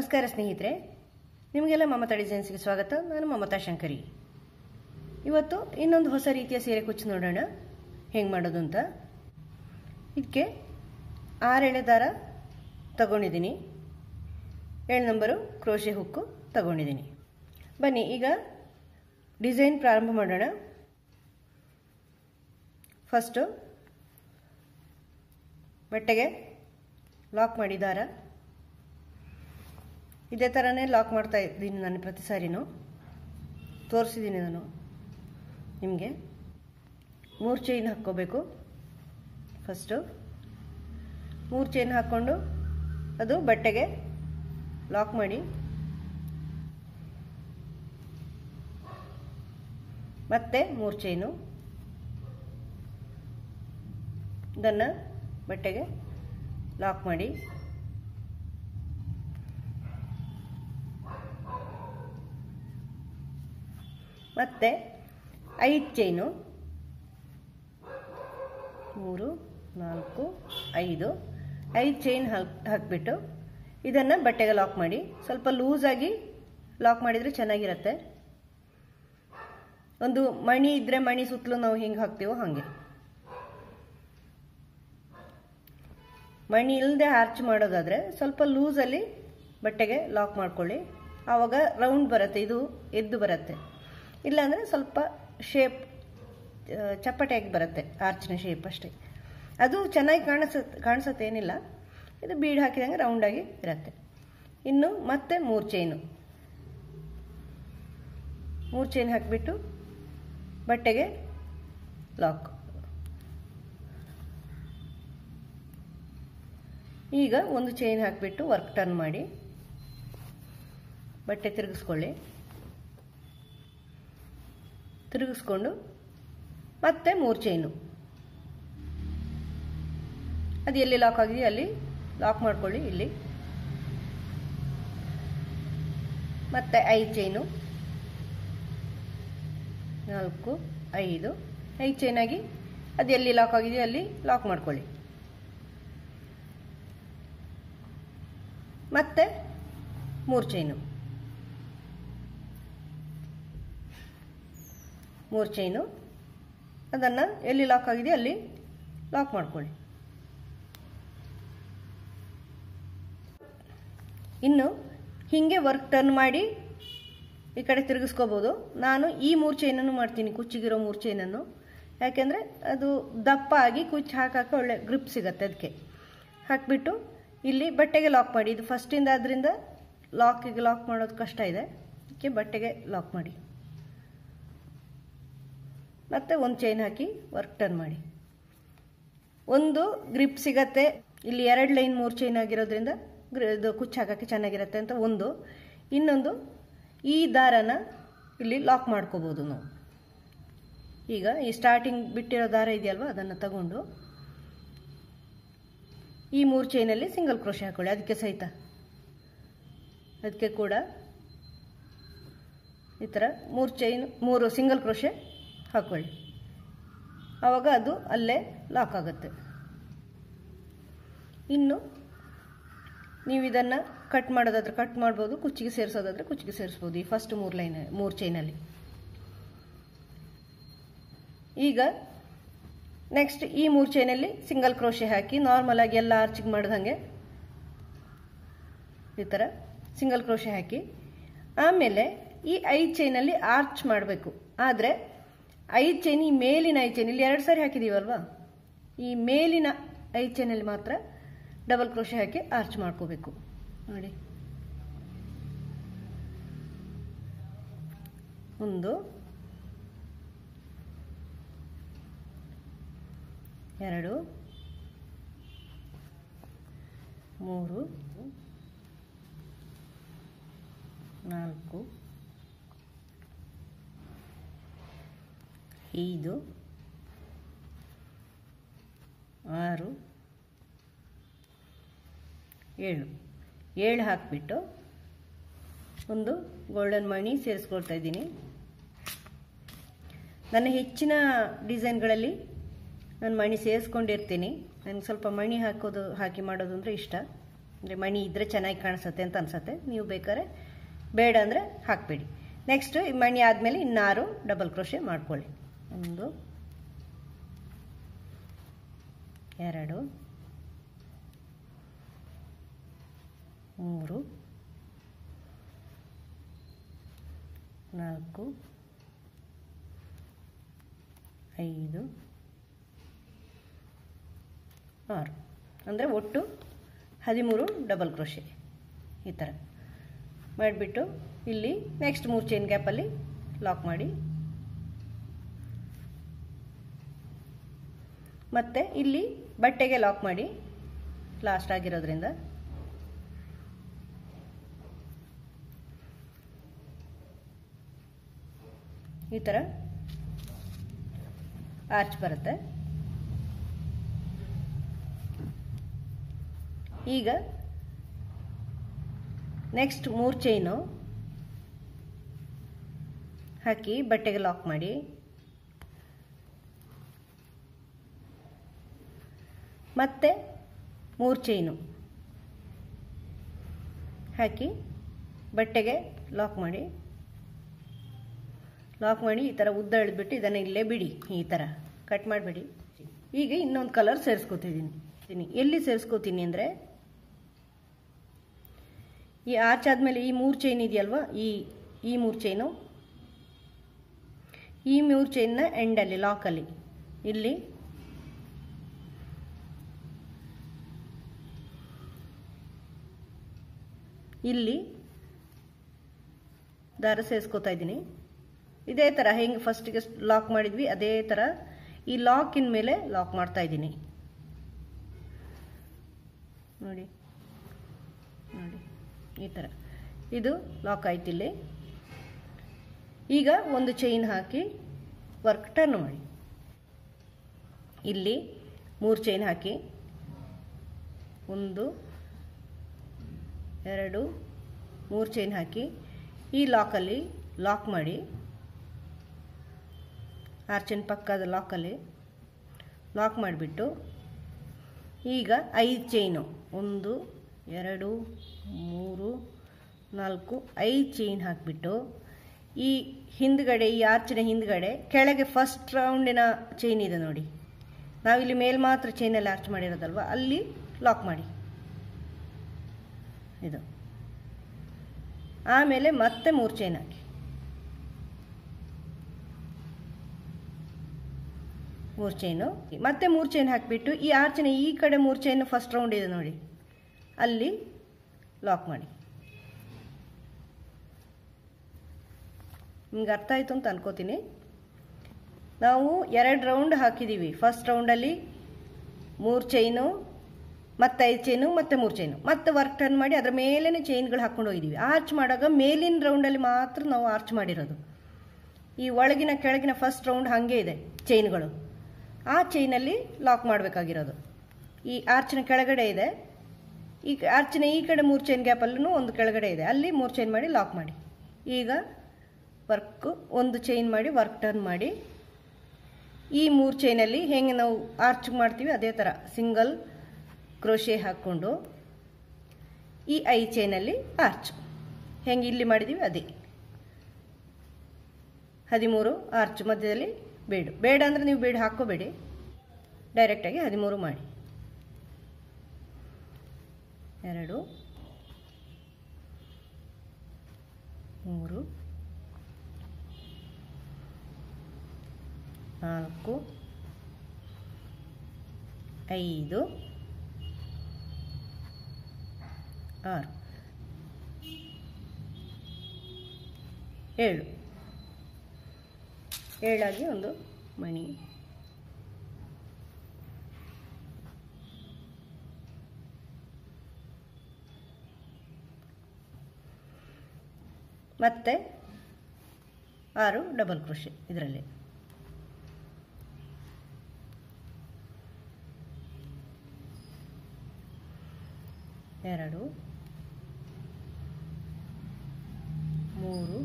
ನಮಸ್ಕಾರ ಸ್ನೇಹಿತರೆ, ನಿಮಗೆಲ್ಲ ಮಮತಾ ಡಿಸೈನ್ಸ್ಗೆ ಸ್ವಾಗತ. ನಾನು ಮಮತಾ ಶಂಕರಿ. ಇವತ್ತು ಇನ್ನೊಂದು ಹೊಸ ರೀತಿಯ ಸೀರೆ ಕುಚ್ಚು ನೋಡೋಣ ಹೆಂಗೆ ಮಾಡೋದು ಅಂತ. ಇದಕ್ಕೆ 6 ಎಳೆ ದಾರ ತಗೊಂಡಿದ್ದೀನಿ, 7 ನಂಬರು ಕ್ರೋಶೆ ಹುಕ್ಕು ತಗೊಂಡಿದ್ದೀನಿ. ಬನ್ನಿ ಈಗ ಡಿಸೈನ್ ಪ್ರಾರಂಭ ಮಾಡೋಣ. ಫಸ್ಟು ಬಟ್ಟೆಗೆ ಲಾಕ್ ಮಾಡಿ ದಾರ ಇದೇ ಥರನೇ ಲಾಕ್ ಮಾಡ್ತಾ ಇದ್ದೀನಿ ನಾನು. ಪ್ರತಿ ಸಾರಿನೂ ತೋರಿಸಿದ್ದೀನಿ ನಾನು ನಿಮಗೆ. 3 ಚೈನ್ ಹಾಕ್ಕೋಬೇಕು. ಫಸ್ಟು 3 ಚೈನ್ ಹಾಕ್ಕೊಂಡು ಅದು ಬಟ್ಟೆಗೆ ಲಾಕ್ ಮಾಡಿ, ಮತ್ತೆ 3 ಚೈನು ಇದನ್ನು ಬಟ್ಟೆಗೆ ಲಾಕ್ ಮಾಡಿ, ಮತ್ತೆ 5 ಚೈನು 3 4 5 ಚೈನ್ ಹಾಕಿಬಿಟ್ಟು ಇದನ್ನು ಬಟ್ಟೆಗೆ ಲಾಕ್ ಮಾಡಿ. ಸ್ವಲ್ಪ ಲೂಸಾಗಿ ಲಾಕ್ ಮಾಡಿದರೆ ಚೆನ್ನಾಗಿರುತ್ತೆ. ಒಂದು ಮಣಿ ಇದ್ದರೆ ಮಣಿ ಸುತ್ತಲೂ ನಾವು ಹೆಂಗೆ ಹಾಕ್ತೀವೋ ಹಾಗೆ. ಮಣಿ ಇಲ್ಲದೆ ಆರ್ಚ್ ಮಾಡೋದಾದರೆ ಸ್ವಲ್ಪ ಲೂಸಲ್ಲಿ ಬಟ್ಟೆಗೆ ಲಾಕ್ ಮಾಡ್ಕೊಳ್ಳಿ. ಆವಾಗ ರೌಂಡ್ ಬರುತ್ತೆ, ಇದು ಎದ್ದು ಬರುತ್ತೆ. ಇಲ್ಲಾಂದರೆ ಸ್ವಲ್ಪ ಶೇಪ್ ಚಪ್ಪಟೆಯಾಗಿ ಬರುತ್ತೆ, ಆರ್ಚ್ನ ಶೇಪ್ ಅಷ್ಟೇ. ಅದು ಚೆನ್ನಾಗಿ ಕಾಣಿಸುತ್ತೆ, ಏನಿಲ್ಲ. ಇದು ಬೀಡ್ ಹಾಕಿದಂಗೆ ರೌಂಡಾಗಿ ಇರುತ್ತೆ. ಇನ್ನು ಮತ್ತೆ 3 ಚೈನ್ ಹಾಕಿಬಿಟ್ಟು ಬಟ್ಟೆಗೆ ಲಾಕ್. ಈಗ 1 ಚೈನ್ ಹಾಕಿಬಿಟ್ಟು ವರ್ಕ್ ಟರ್ನ್ ಮಾಡಿ ಬಟ್ಟೆ ತಿರುಗಿಸ್ಕೊಂಡು ಮತ್ತೆ 3 ಚೈನು ಅದು ಎಲ್ಲಿ ಲಾಕ್ ಆಗಿದೆ ಅಲ್ಲಿ ಲಾಕ್ ಮಾಡ್ಕೊಳ್ಳಿ. ಇಲ್ಲಿ ಮತ್ತೆ 5 ಚೈನು 4 5 ಚೈನ್ ಆಗಿ ಅದು ಎಲ್ಲಿ ಲಾಕ್ ಆಗಿದೆ ಅಲ್ಲಿ ಲಾಕ್ ಮಾಡ್ಕೊಳ್ಳಿ. ಮತ್ತೆ 3 ಚೈನು ಅದನ್ನು ಎಲ್ಲಿ ಲಾಕ್ ಆಗಿದೆ ಅಲ್ಲಿ ಲಾಕ್ ಮಾಡ್ಕೊಳ್ಳಿ. ಇನ್ನು ಹೀಗೆ ವರ್ಕ್ ಟರ್ನ್ ಮಾಡಿ ಈ ಕಡೆ ತಿರುಗಿಸ್ಕೋಬೋದು. ನಾನು ಈ 3 ಚೈನನ್ನು ಮಾಡ್ತೀನಿ, ಕುಚ್ಚಿಗಿರೋ 3 ಚೈನನ್ನು. ಯಾಕೆಂದರೆ ಅದು ದಪ್ಪ ಆಗಿ ಕುಚ್ಚು ಹಾಕಕ್ಕೆ ಒಳ್ಳೆ ಗ್ರಿಪ್ ಸಿಗತ್ತೆ. ಅದಕ್ಕೆ ಹಾಕಿಬಿಟ್ಟು ಇಲ್ಲಿ ಬಟ್ಟೆಗೆ ಲಾಕ್ ಮಾಡಿ. ಇದು ಫಸ್ಟಿಂದ ಆದ್ದರಿಂದ ಲಾಕ್ ಮಾಡೋದು ಕಷ್ಟ ಇದೆ. ಅದಕ್ಕೆ ಬಟ್ಟೆಗೆ ಲಾಕ್ ಮಾಡಿ, ಮತ್ತೆ 1 ಚೈನ್ ಹಾಕಿ ವರ್ಕ್ ಟರ್ನ್ ಮಾಡಿ. ಒಂದು ಗ್ರಿಪ್ ಸಿಗತ್ತೆ. ಇಲ್ಲಿ 2 ಲೈನ್ 3 ಚೈನ್ ಆಗಿರೋದ್ರಿಂದ ಇದು ಕುಚ್ಚು ಹಾಕೋಕ್ಕೆ ಚೆನ್ನಾಗಿರುತ್ತೆ ಅಂತ ಒಂದು. ಇನ್ನೊಂದು, ಈ ದಾರನ ಇಲ್ಲಿ ಲಾಕ್ ಮಾಡ್ಕೋಬೋದು ನಾವು. ಈಗ ಈ ಸ್ಟಾರ್ಟಿಂಗ್ ಬಿಟ್ಟಿರೋ ದಾರ ಇದೆಯಲ್ವ, ಅದನ್ನು ತಗೊಂಡು ಈ 3 ಚೈನಲ್ಲಿ ಸಿಂಗಲ್ ಕ್ರೋಶೆ ಹಾಕೊಳ್ಳಿ. ಅದಕ್ಕೆ ಕೂಡ ಈ ಥರ 3 ಸಿಂಗಲ್ ಕ್ರೋಶೆ ಹಾಕೊಳ್ಳಿ. ಆವಾಗ ಅದು ಅಲ್ಲೇ ಲಾಕ್ ಆಗುತ್ತೆ. ಇನ್ನು ನೀವು ಇದನ್ನು ಕಟ್ ಮಾಡೋದಾದ್ರೆ ಕಟ್ ಮಾಡ್ಬೋದು, ಕುಚ್ಚಿಗೆ ಸೇರಿಸೋದಾದ್ರೆ ಕುಚ್ಚಿಗೆ ಸೇರಿಸ್ಬೋದು. ಈ ಫಸ್ಟ್ 3 ಚೈನಲ್ಲಿ. ಈಗ ನೆಕ್ಸ್ಟ್ ಈ 3 ಚೈನಲ್ಲಿ ಸಿಂಗಲ್ ಕ್ರೋಶೆ ಹಾಕಿ ನಾರ್ಮಲ್ ಆಗಿ ಎಲ್ಲ ಆರ್ಚಿಗೆ ಮಾಡ್ದಂಗೆ ಈ ಥರ ಸಿಂಗಲ್ ಕ್ರೋಶೆ ಹಾಕಿ, ಆಮೇಲೆ ಈ 5 ಚೈನಲ್ಲಿ ಆರ್ಚ್ ಮಾಡಬೇಕು. ಆದರೆ 5 ಚೈನ್, ಈ ಮೇಲಿನ 5 ಚೈನ್ ಇಲ್ಲಿ 2 ಸಾರಿ ಹಾಕಿದೀವಲ್ವಾ, ಈ ಮೇಲಿನ 5 ಚೈನಲ್ಲಿ ಮಾತ್ರ ಡಬಲ್ ಕ್ರೋಶೆ ಹಾಕಿ ಆರ್ಚ್ ಮಾಡ್ಕೋಬೇಕು. ನೋಡಿ, 1 2 3 4 5 6 7 ಹಾಕಿಬಿಟ್ಟು ಒಂದು ಗೋಲ್ಡನ್ ಮಣಿ ಸೇರಿಸ್ಕೊಳ್ತಾ ಇದ್ದೀನಿ. ನನ್ನ ಹೆಚ್ಚಿನ ಡಿಸೈನ್ಗಳಲ್ಲಿ ನಾನು ಮಣಿ ಸೇರಿಸ್ಕೊಂಡಿರ್ತೀನಿ. ನನಗೆ ಸ್ವಲ್ಪ ಮಣಿ ಹಾಕಿ ಮಾಡೋದು ಅಂದರೆ ಇಷ್ಟ. ಅಂದರೆ ಮಣಿ ಇದ್ದರೆ ಚೆನ್ನಾಗಿ ಕಾಣಿಸುತ್ತೆ ಅಂತ ಅನಿಸುತ್ತೆ. ನೀವು ಬೇಕಾದ್ರೆ ಬೇಡ ಅಂದರೆ ಹಾಕಬೇಡಿ. ನೆಕ್ಸ್ಟು ಈ ಮಣಿ ಆದಮೇಲೆ ಇನ್ನಾರು ಡಬಲ್ ಕ್ರೋಶೆ ಮಾಡ್ಕೊಳ್ಳಿ. 1 2 3 4 5 6 ಅಂದರೆ ಒಟ್ಟು 13 ಡಬಲ್ ಕ್ರೋಶೆ ಈ ಥರ ಮಾಡಿಬಿಟ್ಟು ಇಲ್ಲಿ ನೆಕ್ಸ್ಟ್ 3 ಚೈನ್ ಗ್ಯಾಪಲ್ಲಿ ಲಾಕ್ ಮಾಡಿ, ಮತ್ತು ಇಲ್ಲಿ ಬಟ್ಟೆಗೆ ಲಾಕ್ ಮಾಡಿ ಲಾಸ್ಟ್ ಆಗಿರೋದ್ರಿಂದ ಈ ಥರ ಆರ್ಚ್ ಬರುತ್ತೆ. ಈಗ ನೆಕ್ಸ್ಟ್ 3 ಚೈನು ಹಾಕಿ ಬಟ್ಟೆಗೆ ಲಾಕ್ ಮಾಡಿ, ಮತ್ತೆ 3 ಚೈನು ಹಾಕಿ ಬಟ್ಟೆಗೆ ಲಾಕ್ ಮಾಡಿ ಈ ಥರ ಉದ್ದ ಎಳೆದ್ಬಿಟ್ಟು ಇದನ್ನು ಇಲ್ಲೇ ಬಿಡಿ, ಈ ಥರ ಕಟ್ ಮಾಡಿಬಿಡಿ. ಈಗ ಇನ್ನೊಂದು ಕಲರ್ ಸೇರಿಸ್ಕೋತಿದ್ದೀನಿ. ಎಲ್ಲಿ ಸೇರಿಸ್ಕೋತೀನಿ ಅಂದರೆ ಈ ಆರ್ಚ್ ಆದಮೇಲೆ ಈ 3 ಚೈನ್ ಇದೆಯಲ್ವ, ಈ 3 ಚೈನು, ಈ 3 ಚೈನ್ನ ಎಂಡಲ್ಲಿ ಲಾಕಲ್ಲಿ ಇಲ್ಲಿ ದಾರ ಸೇರಿಸ್ಕೋತಾ ಇದ್ದೀನಿ. ಇದೇ ಥರ ಹೆಂಗೆ ಫಸ್ಟಿಗೆ ಲಾಕ್ ಮಾಡಿದ್ವಿ ಅದೇ ಥರ ಈ ಲಾಕಿನ ಮೇಲೆ ಲಾಕ್ ಮಾಡ್ತಾ ಇದ್ದೀನಿ. ನೋಡಿ ಈ ಥರ ಇದು ಲಾಕ್ ಆಯ್ತು. ಇಲ್ಲಿ ಈಗ ಒಂದು ಚೈನ್ ಹಾಕಿ ವರ್ಕ್ ಟರ್ನ್ ಮಾಡಿ, ಇಲ್ಲಿ 3 ಚೈನ್ ಹಾಕಿ 1 2 3 ಚೈನ್ ಹಾಕಿ ಈ ಲಾಕಲ್ಲಿ ಲಾಕ್ ಮಾಡಿ, ಆರ್ಚಿನ ಪಕ್ಕದ ಲಾಕಲ್ಲಿ ಲಾಕ್ ಮಾಡಿಬಿಟ್ಟು ಈಗ 5 ಚೈನು 1 2 3 4 5 ಚೈನ್ ಹಾಕಿಬಿಟ್ಟು ಈ ಹಿಂದ್ಗಡೆ, ಈ ಆರ್ಚಿನ ಹಿಂದ್ಗಡೆ ಕೆಳಗೆ ಫಸ್ಟ್ ರೌಂಡಿನ ಚೈನ್ ಇದೆ ನೋಡಿ, ನಾವಿಲ್ಲಿ ಮೇಲೆ ಮಾತ್ರ ಚೈನಲ್ಲಿ ಆರ್ಚ್ ಮಾಡಿರೋದಲ್ವ, ಅಲ್ಲಿ ಲಾಕ್ ಮಾಡಿ ಇದು. ಆಮೇಲೆ ಮತ್ತೆ 3 ಚೈನ್ ಹಾಕಿ 3 ಚೈನು, ಮತ್ತೆ 3 ಚೈನ್ ಹಾಕಿಬಿಟ್ಟು ಈ ಆರ್ಚಿನ ಈ ಕಡೆ 3 ಚೈನ್ ಫಸ್ಟ್ ರೌಂಡ್ ಇದೆ ನೋಡಿ, ಅಲ್ಲಿ ಲಾಕ್ ಮಾಡಿ. ನಿಮ್ಗೆ ಅರ್ಥ ಆಯಿತು ಅಂತ ಅನ್ಕೋತೀನಿ. ನಾವು 2 ರೌಂಡ್ ಹಾಕಿದ್ದೀವಿ. ಫಸ್ಟ್ ರೌಂಡಲ್ಲಿ 3 ಚೈನು, ಮತ್ತೆ 5 ಚೈನು, ಮತ್ತೆ 3 ಚೈನು, ಮತ್ತೆ ವರ್ಕ್ ಟರ್ನ್ ಮಾಡಿ ಅದರ ಮೇಲೇ ಚೈನ್ಗಳು ಹಾಕ್ಕೊಂಡು ಹೋಗಿದ್ದೀವಿ. ಆರ್ಚ್ ಮಾಡುವಾಗ ಮೇಲಿನ ರೌಂಡಲ್ಲಿ ಮಾತ್ರ ನಾವು ಆರ್ಚ್ ಮಾಡಿರೋದು. ಈ ಒಳಗಿನ ಕೆಳಗಿನ ಫಸ್ಟ್ ರೌಂಡ್ ಹಾಗೆ ಇದೆ ಚೈನ್ಗಳು, ಆ ಚೈನಲ್ಲಿ ಲಾಕ್ ಮಾಡಬೇಕಾಗಿರೋದು. ಈ ಆರ್ಚಿನ ಕೆಳಗಡೆ ಇದೆ, ಈ ಆರ್ಚಿನ ಈ ಕಡೆ 3 ಚೈನ್ ಗ್ಯಾಪಲ್ಲೂ ಒಂದು ಕೆಳಗಡೆ ಇದೆ, ಅಲ್ಲಿ 3 ಚೈನ್ ಮಾಡಿ ಲಾಕ್ ಮಾಡಿ. ಈಗ ಒಂದು ಚೈನ್ ಮಾಡಿ ವರ್ಕ್ ಟರ್ನ್ ಮಾಡಿ ಈ 3 ಚೈನಲ್ಲಿ ಹೆಂಗೆ ನಾವು ಆರ್ಚ್ ಮಾಡ್ತೀವಿ ಅದೇ ಥರ ಸಿಂಗಲ್ ಕ್ರೋಶೆ ಹಾಕ್ಕೊಂಡು ಈ 5 ಚೈನಲ್ಲಿ ಆರ್ಚ್ ಹೆಂಗೆ ಇಲ್ಲಿ ಮಾಡಿದ್ದೀವಿ ಅದೇ 13 ಆರ್ಚ್ ಮಧ್ಯದಲ್ಲಿ ಬೇಡ ಅಂದರೆ ನೀವು ಬೇಡ ಹಾಕ್ಕೋಬೇಡಿ, ಡೈರೆಕ್ಟಾಗಿ 13 ಮಾಡಿ. 2 3 4 5 6 7 7 ಒಂದು ಮಣಿ, ಮತ್ತೆ 6 ಡಬಲ್ ಕ್ರೋಶೆ ಇದರಲ್ಲಿ. 2 3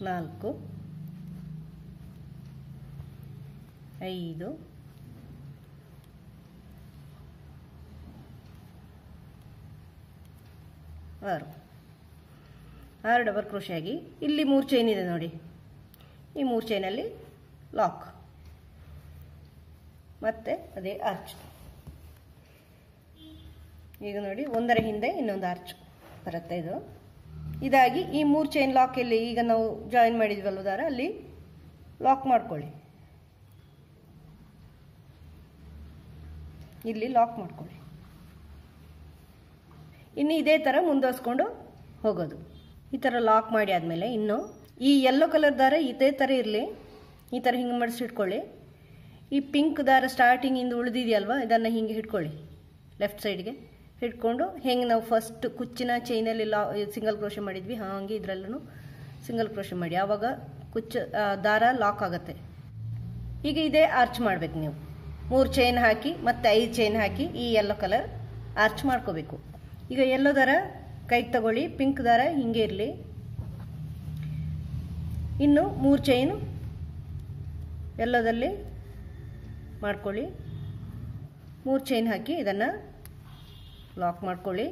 4 5 6 ಡಬಲ್ ಕ್ರೋಶೆ ಆಗಿ ಇಲ್ಲಿ 3 ಚೈನ್ ಇದೆ ನೋಡಿ, ಈ 3 ಚೈನಲ್ಲಿ ಲಾಕ್, ಮತ್ತೆ ಅದೇ ಆರ್ಚ್. ಈಗ ನೋಡಿ ಒಂದರ ಹಿಂದೆ ಇನ್ನೊಂದು ಆರ್ಚ್ ಬರುತ್ತೆ. ಇದಾಗಿ ಈ 3 ಚೈನ್ ಲಾಕ್ ಇಲ್ಲಿ ಈಗ ನಾವು ಜಾಯಿನ್ ಮಾಡಿದ್ವಲ್ಲ ದಾರ, ಅಲ್ಲಿ ಲಾಕ್ ಮಾಡ್ಕೊಳ್ಳಿ, ಇಲ್ಲಿ ಲಾಕ್ ಮಾಡ್ಕೊಳ್ಳಿ. ಇನ್ನು ಇದೇ ಥರ ಮುಂದುವರಿಸ್ಕೊಂಡು ಹೋಗೋದು. ಈ ಥರ ಲಾಕ್ ಮಾಡಿ ಆದಮೇಲೆ ಇನ್ನು ಈ ಯೆಲ್ಲೋ ಕಲರ್ ದಾರ ಇದೇ ಥರ ಇರಲಿ, ಈ ಥರ ಹಿಂಗೆ ಮಡಿಸಿಟ್ಕೊಳ್ಳಿ. ಈ ಪಿಂಕ್ ದಾರ ಸ್ಟಾರ್ಟಿಂಗಿಂದ ಉಳಿದಿದೆಯಲ್ವ, ಇದನ್ನು ಹಿಂಗೆ ಹಿಡ್ಕೊಳ್ಳಿ, ಲೆಫ್ಟ್ ಸೈಡ್ಗೆ ಹಿಡ್ಕೊಂಡು ಹೆಂಗೆ ನಾವು ಫಸ್ಟ್ ಕುಚ್ಚಿನ ಚೈನಲ್ಲಿ ಸಿಂಗಲ್ ಕ್ರೋಶೆ ಮಾಡಿದ್ವಿ ಹಾಗೆ ಇದರಲ್ಲೂ ಸಿಂಗಲ್ ಕ್ರೋಶೆ ಮಾಡಿ, ಆವಾಗ ದಾರ ಲಾಕ್ ಆಗುತ್ತೆ. ಈಗ ಇದೇ ಆರ್ಚ್ ಮಾಡಬೇಕು ನೀವು. 3 ಚೈನ್ ಹಾಕಿ ಮತ್ತೆ 5 ಚೈನ್ ಹಾಕಿ ಈ ಯೆಲ್ಲೋ ಕಲರ್ ಆರ್ಚ್ ಮಾಡ್ಕೋಬೇಕು. ಈಗ ಯೆಲ್ಲೋ ದಾರ ಕೈಗೆ ತಗೊಳ್ಳಿ, ಪಿಂಕ್ ದಾರ ಹಿಂಗೆ ಇರಲಿ. ಇನ್ನು 3 ಚೈನ್ ಯೆಲ್ಲೋದಲ್ಲಿ ಮಾಡ್ಕೊಳ್ಳಿ, 3 ಚೈನ್ ಹಾಕಿ ಇದನ್ನು ಲಾಕ್ ಮಾಡ್ಕೊಳ್ಳಿ.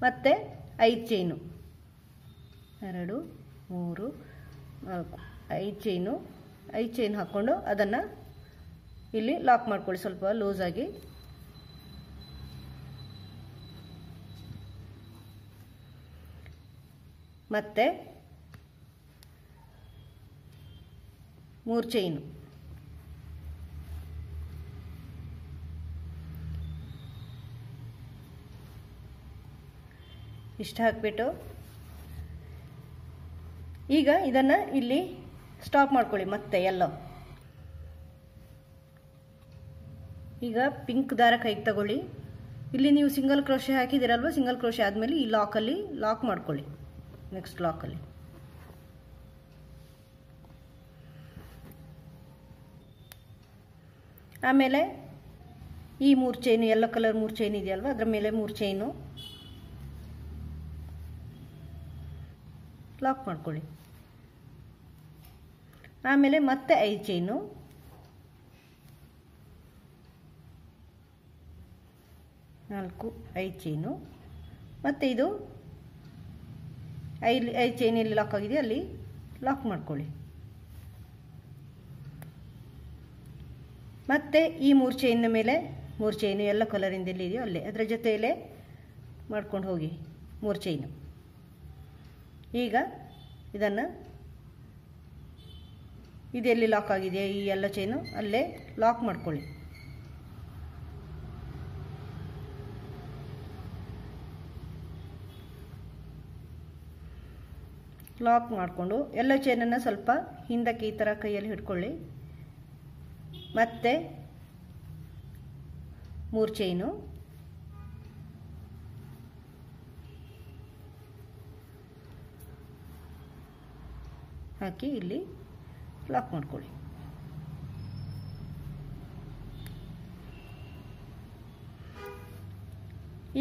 ಮತ್ತೆ 5 ಚೈನು, 2 3 4 5 ಚೈನು, 5 ಚೈನ್ ಹಾಕ್ಕೊಂಡು ಅದನ್ನು ಇಲ್ಲಿ ಲಾಕ್ ಮಾಡ್ಕೊಳ್ಳಿ ಸ್ವಲ್ಪ ಲೂಸಾಗಿ. ಮತ್ತೆ 3 ಚೈನು, ಇಷ್ಟು ಹಾಕಿಬಿಟ್ಟು ಈಗ ಇದನ್ನು ಇಲ್ಲಿ ಸ್ಟಾಪ್ ಮಾಡ್ಕೊಳ್ಳಿ. ಮತ್ತೆ ಎಲ್ಲೋ ಈಗ ಪಿಂಕ್ ದಾರ ಕೈಗೆ ತಗೊಳ್ಳಿ, ಇಲ್ಲಿ ನೀವು ಸಿಂಗಲ್ ಕ್ರೋಶೆ ಹಾಕಿದಿರಲ್ವ, ಸಿಂಗಲ್ ಕ್ರೋಶೆ ಆದಮೇಲೆ ಈ ಲಾಕಲ್ಲಿ ಲಾಕ್ ಮಾಡ್ಕೊಳ್ಳಿ, ನೆಕ್ಸ್ಟ್ ಲಾಕಲ್ಲಿ. ಆಮೇಲೆ ಈ 3 ಚೈನು ಯೆಲ್ಲೋ ಕಲರ್ 3 ಚೈನ್ ಇದೆಯಲ್ವ, ಅದರ ಮೇಲೆ 3 ಚೈನು ಲಾಕ್ ಮಾಡ್ಕೊಳ್ಳಿ. ಆಮೇಲೆ ಮತ್ತೆ 5 ಚೈನು, 4 5 ಚೈನು, ಮತ್ತು ಇದು 5 ಚೈನ್ ಎಲ್ಲಿ ಲಾಕ್ ಆಗಿದೆ ಅಲ್ಲಿ ಲಾಕ್ ಮಾಡ್ಕೊಳ್ಳಿ. ಮತ್ತೆ ಈ 3 ಚೈನ್ನ ಮೇಲೆ 3 ಚೈನು ಎಲ್ಲ ಕಲರಿಂದ ಎಲ್ಲಿದೆಯೋ ಅಲ್ಲೇ ಅದರ ಜೊತೆಯಲ್ಲೇ ಮಾಡ್ಕೊಂಡು ಹೋಗಿ 3 ಚೈನು. ಈಗ ಇದನ್ನು ಇದೆಲ್ಲಿ ಲಾಕ್ ಆಗಿದೆ ಈ ಎಲ್ಲ ಚೈನು ಅಲ್ಲೇ ಲಾಕ್ ಮಾಡ್ಕೊಳ್ಳಿ. ಲಾಕ್ ಮಾಡಿಕೊಂಡು ಎಲ್ಲ ಚೈನನ್ನು ಸ್ವಲ್ಪ ಹಿಂದಕ್ಕೆ ಈ ಥರ ಕೈಯಲ್ಲಿ ಹಿಡ್ಕೊಳ್ಳಿ. ಮತ್ತೆ 3 ಚೈನು, ಹಾಕಿ ಇಲ್ಲಿ ಲಾಕ್ ಮಾಡ್ಕೊಳ್ಳಿ.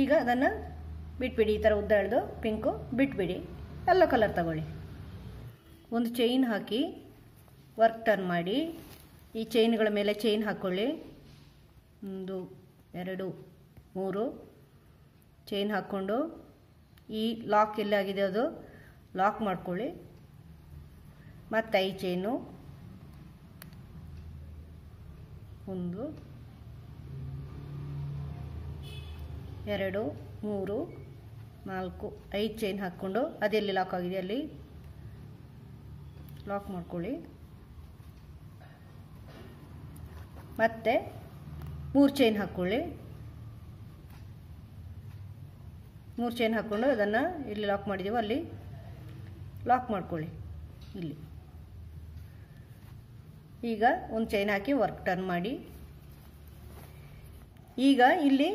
ಈಗ ಅದನ್ನು ಬಿಟ್ಬಿಡಿ, ಈ ಥರ ಉದ್ದ ಎಳೆದು ಪಿಂಕು ಬಿಟ್ಬಿಡಿ, ಎಲ್ಲೋ ಕಲರ್ ತಗೊಳ್ಳಿ. ಒಂದು ಚೈನ್ ಹಾಕಿ ವರ್ಕ್ ಟರ್ನ್ ಮಾಡಿ ಈ ಚೈನ್ಗಳ ಮೇಲೆ ಚೈನ್ ಹಾಕ್ಕೊಳ್ಳಿ. 1 2 3 ಚೈನ್ ಹಾಕ್ಕೊಂಡು ಈ ಲಾಕ್ ಎಲ್ಲಾಗಿದೆ ಅದು ಲಾಕ್ ಮಾಡ್ಕೊಳ್ಳಿ. ಮತ್ತು 5 ಚೈನು, 1 2 3 4 5 ಚೈನ್ ಹಾಕ್ಕೊಂಡು ಅದೆಲ್ಲಿ ಲಾಕ್ ಆಗಿದೆ ಅಲ್ಲಿ ಲಾಕ್ ಮಾಡ್ಕೊಳ್ಳಿ. ಮತ್ತೆ 3 ಚೈನ್ ಹಾಕ್ಕೊಳ್ಳಿ. 3 ಚೈನ್ ಹಾಕ್ಕೊಂಡು ಅದನ್ನು ಎಲ್ಲಿ ಲಾಕ್ ಮಾಡಿದ್ದೀವೋ ಅಲ್ಲಿ ಲಾಕ್ ಮಾಡ್ಕೊಳ್ಳಿ ಇಲ್ಲಿ. ಈಗ ಒಂದು ಚೈನ್ ಹಾಕಿ ವರ್ಕ್ ಟರ್ನ್ ಮಾಡಿ. ಈಗ ಇಲ್ಲಿ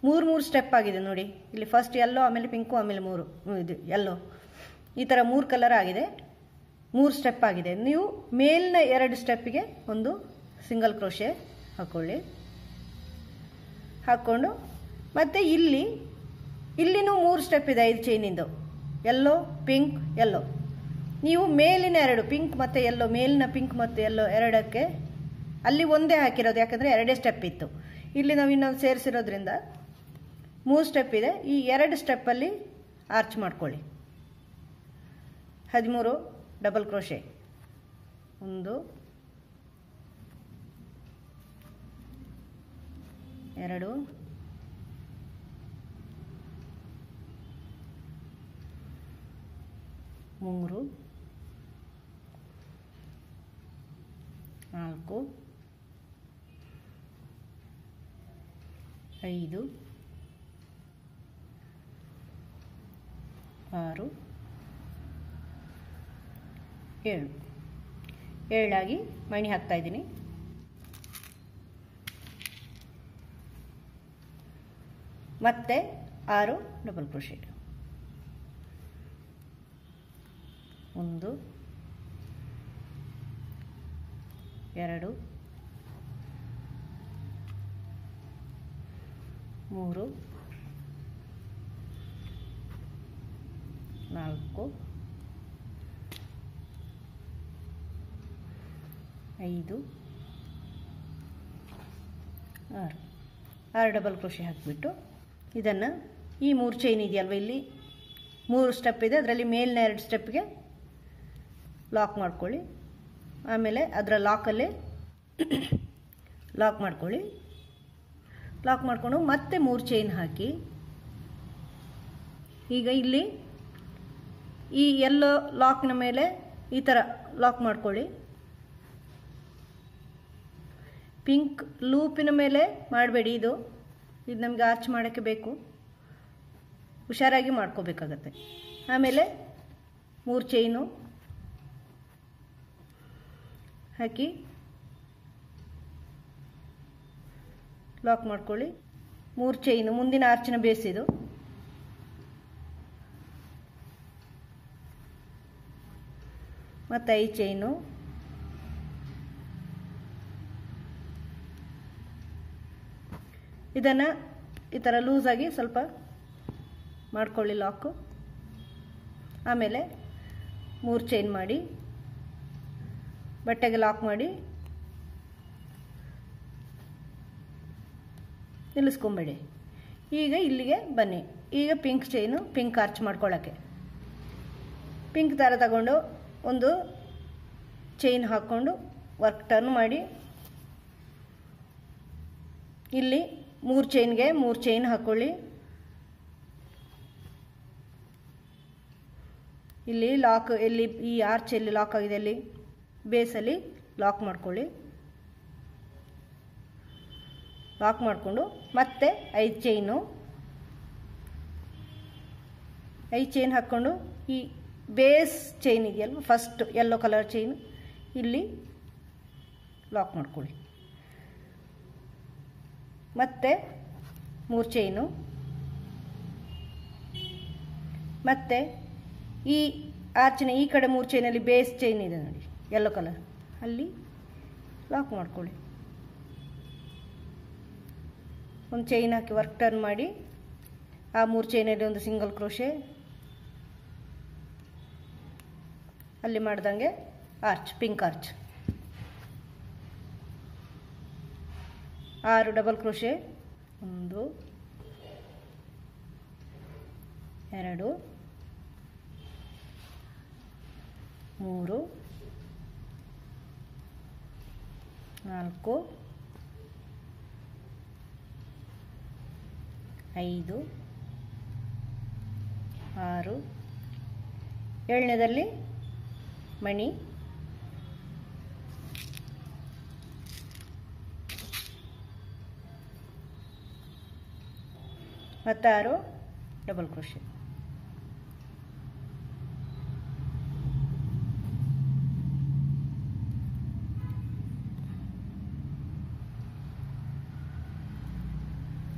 3 ಸ್ಟೆಪ್ ಆಗಿದೆ ನೋಡಿ, ಇಲ್ಲಿ ಫಸ್ಟ್ ಯೆಲ್ಲೋ, ಆಮೇಲೆ ಪಿಂಕು, ಆಮೇಲೆ 3 ಇದು ಯೆಲ್ಲೋ, ಈ ಥರ 3 ಕಲರ್ ಆಗಿದೆ, 3 ಸ್ಟೆಪ್ ಆಗಿದೆ. ನೀವು ಮೇಲಿನ 2 ಸ್ಟೆಪ್ಪಿಗೆ ಒಂದು ಸಿಂಗಲ್ ಕ್ರೋಶೆ ಹಾಕ್ಕೊಳ್ಳಿ. ಹಾಕ್ಕೊಂಡು ಮತ್ತು ಇಲ್ಲಿನೂ 3 ಸ್ಟೆಪ್ ಇದೆ 5 ಚೈನಿಂದು, ಯೆಲ್ಲೋ ಪಿಂಕ್ ಯೆಲ್ಲೋ. ನೀವು ಮೇಲಿನ 2 ಪಿಂಕ್ ಮತ್ತು ಯೆಲ್ಲೋ, ಮೇಲಿನ ಪಿಂಕ್ ಮತ್ತು ಯೆಲ್ಲೋ ಎರಡಕ್ಕೆ ಅಲ್ಲಿ ಒಂದೇ ಹಾಕಿರೋದು, ಯಾಕಂದರೆ 2 ಸ್ಟೆಪ್ ಇತ್ತು. ಇಲ್ಲಿ ನಾವು ಇನ್ನೊಂದು ಸೇರಿಸಿರೋದ್ರಿಂದ 3 ಸ್ಟೆಪ್ ಇದೆ. ಈ 2 ಸ್ಟೆಪ್ಪಲ್ಲಿ ಆರ್ಚ್ ಮಾಡ್ಕೊಳ್ಳಿ. 13 ಡಬಲ್ ಕ್ರೋಶೆ, 1 2 3 4 5 6 7 7 ಮಣಿ ಹಾಕ್ತಾ ಇದ್ದೀನಿ. ಮತ್ತೆ 6 ಡಬಲ್ ಕ್ರೋಶೆ, 1 2 3 4 5 6 ಡಬಲ್ ಕ್ರೋಶೆ ಹಾಕಿಬಿಟ್ಟು ಇದನ್ನು ಈ 3 ಚೈನ್ ಇದೆಯಲ್ವ, ಇಲ್ಲಿ 3 ಸ್ಟೆಪ್ ಇದೆ, ಅದರಲ್ಲಿ ಮೇಲಿನ 2 ಸ್ಟೆಪ್ಗೆ ಲಾಕ್ ಮಾಡ್ಕೊಳ್ಳಿ. ಆಮೇಲೆ ಅದರ ಲಾಕಲ್ಲೇ ಲಾಕ್ ಮಾಡ್ಕೊಳ್ಳಿ. ಲಾಕ್ ಮಾಡಿಕೊಂಡು ಮತ್ತೆ 3 ಚೈನ್ ಹಾಕಿ ಈಗ ಇಲ್ಲಿ ಈ ಎಲ್ಲೋ ಲಾಕ್ನ ಮೇಲೆ ಈ ಥರ ಲಾಕ್ ಮಾಡ್ಕೊಳ್ಳಿ. ಪಿಂಕ್ ಲೂಪಿನ ಮೇಲೆ ಮಾಡಬೇಡಿ, ಇದು ನಮಗೆ ಆರ್ಚ್ ಮಾಡೋಕ್ಕೆ ಬೇಕು, ಹುಷಾರಾಗಿ ಮಾಡ್ಕೋಬೇಕಾಗತ್ತೆ. ಆಮೇಲೆ 3 ಚೈನು ಹಾಕಿ ಲಾಕ್ ಮಾಡ್ಕೊಳ್ಳಿ. 3 ಚೈನು ಮುಂದಿನ ಆರ್ಚಿನ ಬೇಸ್ ಇದು. ಮತ್ತು 5 ಚೈನು, ಇದನ್ನು ಈ ಥರ ಲೂಸಾಗಿ ಸ್ವಲ್ಪ ಮಾಡ್ಕೊಳ್ಳಿ ಲಾಕು. ಆಮೇಲೆ 3 ಚೈನ್ ಮಾಡಿ ಬಟ್ಟೆಗೆ ಲಾಕ್ ಮಾಡಿ ನಿಲ್ಲಿಸ್ಕೊಂಬೇಡಿ. ಈಗ ಇಲ್ಲಿಗೆ ಬನ್ನಿ. ಈಗ ಪಿಂಕ್ ಚೈನು, ಪಿಂಕ್ ಆರ್ಚ್ ಮಾಡ್ಕೊಳ್ಳೋಕ್ಕೆ ಪಿಂಕ್ ದಾರ ತಗೊಂಡು ಒಂದು ಚೈನ್ ಹಾಕ್ಕೊಂಡು ವರ್ಕ್ ಟರ್ನ್ ಮಾಡಿ ಇಲ್ಲಿ 3 ಚೈನ್ಗೆ 3 ಚೈನ್ ಹಾಕ್ಕೊಳ್ಳಿ. ಇಲ್ಲಿ ಲಾಕ್, ಎಲ್ಲಿ ಈ ಆರ್ಚ್ ಎಲ್ಲಿ ಲಾಕ್ ಆಗಿದೆ ಅಲ್ಲಿ ಬೇಸಲ್ಲಿ ಲಾಕ್ ಮಾಡ್ಕೊಳ್ಳಿ. ಲಾಕ್ ಮಾಡಿಕೊಂಡು ಮತ್ತೆ 5 ಚೈನು, 5 ಚೈನ್ ಹಾಕ್ಕೊಂಡು ಈ ಬೇಸ್ ಚೈನ್ ಇದೆಯಲ್ವ, ಫಸ್ಟ್ ಯೆಲ್ಲೋ ಕಲರ್ ಚೈನ್ ಇಲ್ಲಿ ಲಾಕ್ ಮಾಡ್ಕೊಳ್ಳಿ. ಮತ್ತೆ 3 ಚೈನು, ಮತ್ತೆ ಈ ಆರ್ಚಿನ ಈ ಕಡೆ 3 ಚೈನಲ್ಲಿ ಬೇಸ್ ಚೈನ್ ಇದೆ ನೋಡಿ ಯೆಲ್ಲೋ ಕಲರ್, ಅಲ್ಲಿ ಲಾಕ್ ಮಾಡ್ಕೊಳ್ಳಿ. ಒಂದು ಚೈನ್ ಹಾಕಿ ವರ್ಕ್ ಟರ್ನ್ ಮಾಡಿ ಆ 3 ಚೈನಲ್ಲಿ ಒಂದು ಸಿಂಗಲ್ ಕ್ರೋಶೆ ಅಲ್ಲಿ ಮಾಡ್ದಂಗೆ arch, pink arch. 6 double crochet, 1 2 3 4 5 6 7ನೇದಲ್ಲಿ ಮಣಿ, ಮತ್ತು 6 ಡಬಲ್ ಕ್ರೋಶೆ.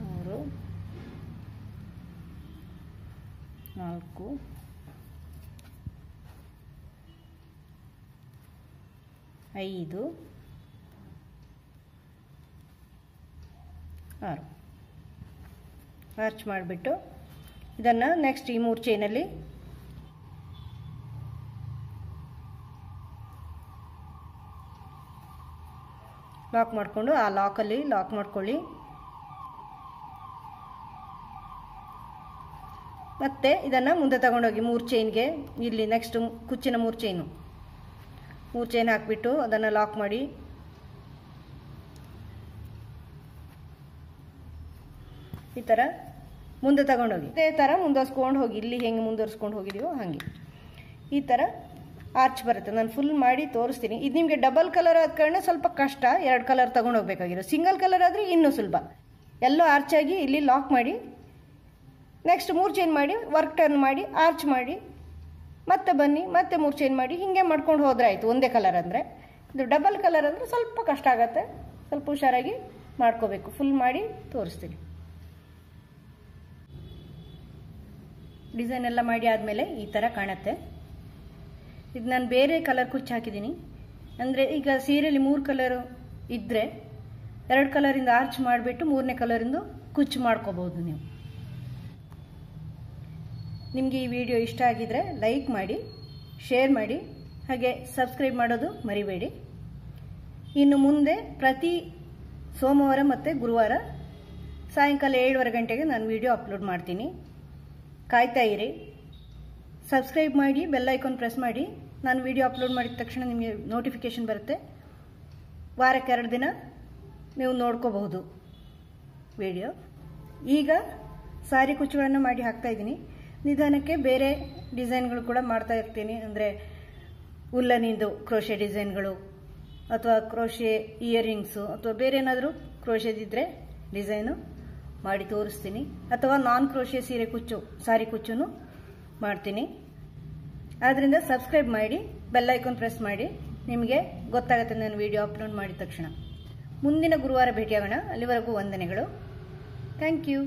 ಮೂರು 4 5 6 ಆರ್ಚ್ ಮಾಡಿಬಿಟ್ಟು ಇದನ್ನು ನೆಕ್ಸ್ಟ್ ಈ 3 ಚೈನಲ್ಲಿ ಲಾಕ್ ಮಾಡಿಕೊಂಡು ಆ ಲಾಕಲ್ಲಿ ಲಾಕ್ ಮಾಡ್ಕೊಳ್ಳಿ. ಮತ್ತೆ ಇದನ್ನು ಮುಂದೆ ತಗೊಂಡೋಗಿ 3 ಚೈನ್ಗೆ ಇಲ್ಲಿ ನೆಕ್ಸ್ಟ್ ಕುಚ್ಚಿನ 3 ಚೈನ್ ಹಾಕಿಬಿಟ್ಟು ಅದನ್ನು ಲಾಕ್ ಮಾಡಿ ಈ ಥರ ಮುಂದೆ ತಗೊಂಡೋಗಿ ಇದೇ ಥರ ಮುಂದುವರ್ಸ್ಕೊಂಡು ಹೋಗಿ ಇಲ್ಲಿ ಹೆಂಗೆ ಮುಂದುವರ್ಸ್ಕೊಂಡು ಹೋಗಿದೀವೋ ಹಾಗೆ ಈ ಥರ ಆರ್ಚ್ ಬರುತ್ತೆ. ನಾನು ಫುಲ್ ಮಾಡಿ ತೋರಿಸ್ತೀನಿ. ಇದು ನಿಮಗೆ ಡಬಲ್ ಕಲರ್ ಆದ ಕಾರಣ ಸ್ವಲ್ಪ ಕಷ್ಟ, 2 ಕಲರ್ ತೊಗೊಂಡೋಗ್ಬೇಕಾಗಿರೋ. ಸಿಂಗಲ್ ಕಲರ್ ಆದರೆ ಇನ್ನೂ ಸುಲಭ. ಎಲ್ಲೋ ಆರ್ಚ್ ಆಗಿ ಇಲ್ಲಿ ಲಾಕ್ ಮಾಡಿ ನೆಕ್ಸ್ಟ್ 3 ಚೈನ್ ಮಾಡಿ ವರ್ಕ್ ಟರ್ನ್ ಮಾಡಿ ಆರ್ಚ್ ಮಾಡಿ ಮತ್ತೆ ಬನ್ನಿ ಮತ್ತೆ 3 ಚೈನ್ ಮಾಡಿ ಹೀಗೆ ಮಾಡ್ಕೊಂಡು ಹೋದ್ರೆ ಆಯಿತು. ಒಂದೇ ಕಲರ್ ಅಂದರೆ. ಇದು ಡಬಲ್ ಕಲರ್ ಅಂದರೆ ಸ್ವಲ್ಪ ಕಷ್ಟ ಆಗುತ್ತೆ, ಸ್ವಲ್ಪ ಹುಷಾರಾಗಿ ಮಾಡ್ಕೋಬೇಕು. ಫುಲ್ ಮಾಡಿ ತೋರಿಸ್ತೀನಿ. ಡಿಸೈನ್ ಎಲ್ಲ ಮಾಡಿ ಆದಮೇಲೆ ಈ ಥರ ಕಾಣುತ್ತೆ. ಇದು ನಾನು ಬೇರೆ ಕಲರ್ ಕುಚ್ಚು ಹಾಕಿದ್ದೀನಿ. ಅಂದರೆ ಈಗ ಸೀರೆಯಲ್ಲಿ 3 ಕಲರು ಇದ್ದರೆ 2 ಕಲರಿಂದ ಆರ್ಚ್ ಮಾಡಿಬಿಟ್ಟು 3ನೇ ಕಲರಿಂದ ಕುಚ್ಚು ಮಾಡ್ಕೋಬೋದು ನೀವು. ನಿಮಗೆ ಈ ವಿಡಿಯೋ ಇಷ್ಟ ಆಗಿದ್ರೆ ಲೈಕ್ ಮಾಡಿ, ಶೇರ್ ಮಾಡಿ, ಹಾಗೆ ಸಬ್ಸ್ಕ್ರೈಬ್ ಮಾಡೋದು ಮರಿಬೇಡಿ. ಇನ್ನು ಮುಂದೆ ಪ್ರತಿ ಸೋಮವಾರ ಮತ್ತು ಗುರುವಾರ ಸಾಯಂಕಾಲ 7:15 ಗಂಟೆಗೆ ನಾನು ವಿಡಿಯೋ ಅಪ್ಲೋಡ್ ಮಾಡ್ತೀನಿ. ಕಾಯ್ತಾ ಇರಿ. ಸಬ್ಸ್ಕ್ರೈಬ್ ಮಾಡಿ, ಬೆಲ್ ಐಕಾನ್ ಪ್ರೆಸ್ ಮಾಡಿ. ನಾನು ವಿಡಿಯೋ ಅಪ್ಲೋಡ್ ಮಾಡಿದ ತಕ್ಷಣ ನಿಮಗೆ ನೋಟಿಫಿಕೇಷನ್ ಬರುತ್ತೆ. ವಾರಕ್ಕೆ 2 ದಿನ ನೀವು ನೋಡ್ಕೋಬಹುದು ವಿಡಿಯೋ. ಈಗ ಸಾರಿ ಕುಚ್ಚುಗಳನ್ನು ಮಾಡಿ ಹಾಕ್ತಾ ಇದ್ದೀನಿ. ನಿಧಾನಕ್ಕೆ ಬೇರೆ ಡಿಸೈನ್ಗಳು ಕೂಡ ಮಾಡ್ತಾ ಇರ್ತೀನಿ. ಅಂದರೆ ಉಲ್ಲನಿಂದು ಕ್ರೋಶೆ ಡಿಸೈನ್ಗಳು ಅಥವಾ ಕ್ರೋಶೆ ಇಯರಿಂಗ್ಸು ಅಥವಾ ಬೇರೆ ಏನಾದರೂ ಕ್ರೋಶೆದಿದ್ದರೆ ಡಿಸೈನು ಮಾಡಿ ತೋರಿಸ್ತೀನಿ. ಅಥವಾ ನಾನ್ ಕ್ರೋಶೆ ಸಾರಿ ಕುಚ್ಚು ಮಾಡ್ತೀನಿ. ಆದ್ದರಿಂದ ಸಬ್ಸ್ಕ್ರೈಬ್ ಮಾಡಿ, ಬೆಲ್ ಐಕಾನ್ ಪ್ರೆಸ್ ಮಾಡಿ. ನಿಮಗೆ ಗೊತ್ತಾಗುತ್ತೆ ನಾನು ವಿಡಿಯೋ ಅಪ್ಲೋಡ್ ಮಾಡಿದ ತಕ್ಷಣ. ಮುಂದಿನ ಗುರುವಾರ ಭೇಟಿಯಾಗೋಣ. ಅಲ್ಲಿವರೆಗೂ ವಂದನೆಗಳು. Thank you.